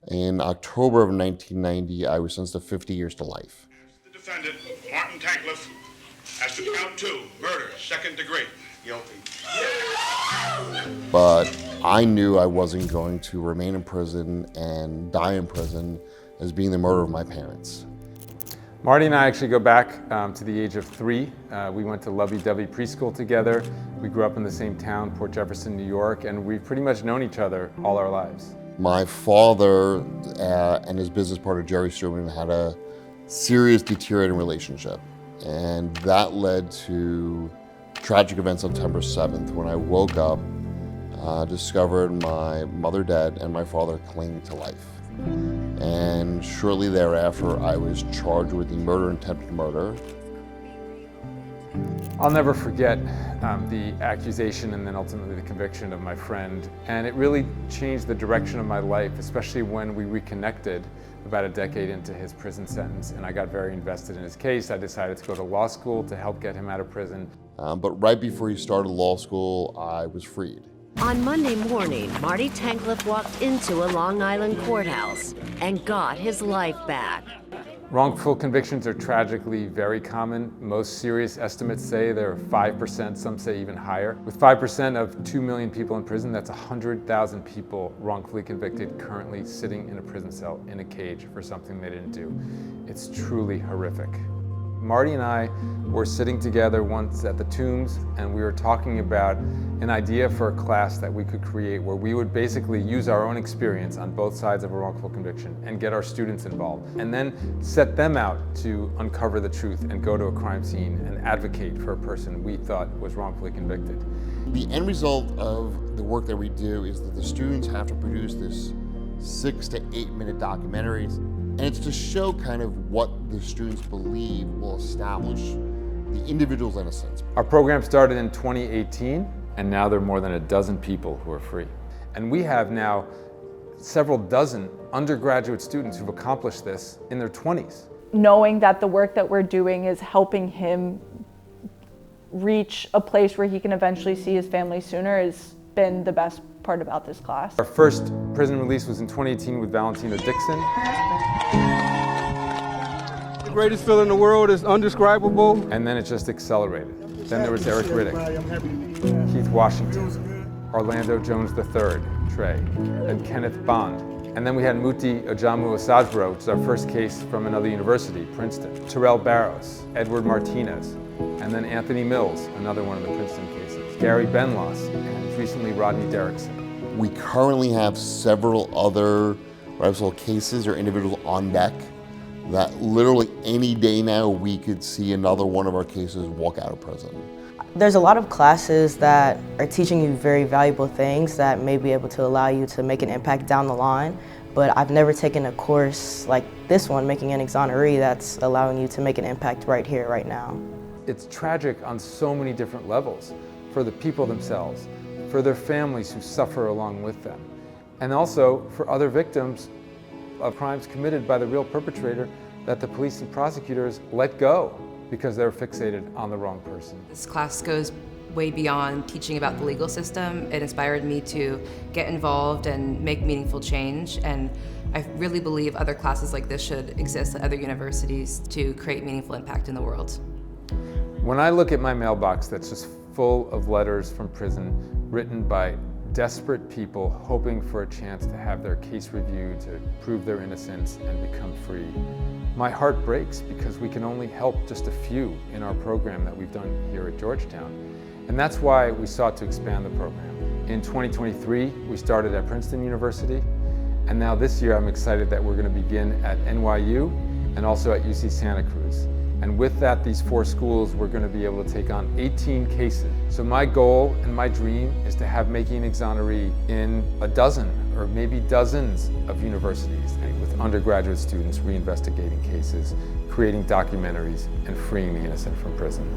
In October of 1990, I was sentenced to 50 years to life. The defendant, Martin Tankleff, as to count 2, murder, second degree. Guilty. But I knew I wasn't going to remain in prison and die in prison as being the murderer of my parents. Marty and I actually go back to the age of 3. We went to lovey-dovey preschool together. We grew up in the same town, Port Jefferson, New York, and we've pretty much known each other all our lives. My father and his business partner, Jerry Sturman, had a serious deteriorating relationship. And that led to tragic events on September 7th when I woke up, discovered my mother dead and my father clinging to life. And shortly thereafter, I was charged with the murder and attempted murder. I'll never forget the accusation and then ultimately the conviction of my friend. And it really changed the direction of my life, especially when we reconnected about a decade into his prison sentence. And I got very invested in his case. I decided to go to law school to help get him out of prison. But right before he started law school, I was freed. On Monday morning, Marty Tankleff walked into a Long Island courthouse and got his life back. Wrongful convictions are tragically very common. Most serious estimates say they're 5%, some say even higher. With 5% of 2 million people in prison, that's 100,000 people wrongfully convicted currently sitting in a prison cell in a cage for something they didn't do. It's truly horrific. Marty and I were sitting together once at the Tombs, and we were talking about an idea for a class that we could create where we would basically use our own experience on both sides of a wrongful conviction and get our students involved, and then set them out to uncover the truth and go to a crime scene and advocate for a person we thought was wrongfully convicted. The end result of the work that we do is that the students have to produce this 6 to 8 minute documentaries. And it's to show kind of what the students believe will establish the individual's innocence. Our program started in 2018, and now there are more than a dozen people who are free. And we have now several dozen undergraduate students who've accomplished this in their 20s. Knowing that the work that we're doing is helping him reach a place where he can eventually see his family sooner has been the best part about this class. Our first prison release was in 2018 with Valentino Dixon. The greatest feeling in the world is undescribable. And then it just accelerated. Then there was Eric Riddick, Keith Washington, Orlando Jones III, Trey, and Kenneth Bond. And then we had Muti Ojamu Osajbro, which is our first case from another university, Princeton. Terrell Barros, Edward Martinez, and then Anthony Mills, another one of the Princeton cases. Gary Benlos, and recently Rodney Derrickson. We currently have several other cases or individuals on deck that literally any day now we could see another one of our cases walk out of prison. There's a lot of classes that are teaching you very valuable things that may be able to allow you to make an impact down the line, but I've never taken a course like this one, making an Exoneree, that's allowing you to make an impact right here, right now. It's tragic on so many different levels for the people themselves, for their families who suffer along with them, and also for other victims of crimes committed by the real perpetrator that the police and prosecutors let go because they're fixated on the wrong person. This class goes way beyond teaching about the legal system. It inspired me to get involved and make meaningful change, and I really believe other classes like this should exist at other universities to create meaningful impact in the world. When I look at my mailbox that's just full of letters from prison written by desperate people hoping for a chance to have their case reviewed, to prove their innocence and become free, my heart breaks because we can only help just a few in our program that we've done here at Georgetown. And that's why we sought to expand the program. In 2023, we started at Princeton University, and now this year I'm excited that we're going to begin at NYU and also at UC Santa Cruz. And with that, these 4 schools, we're going to be able to take on 18 cases. So my goal and my dream is to have Making Exoneree in a dozen or maybe dozens of universities, and with undergraduate students reinvestigating cases, creating documentaries, and freeing the innocent from prison.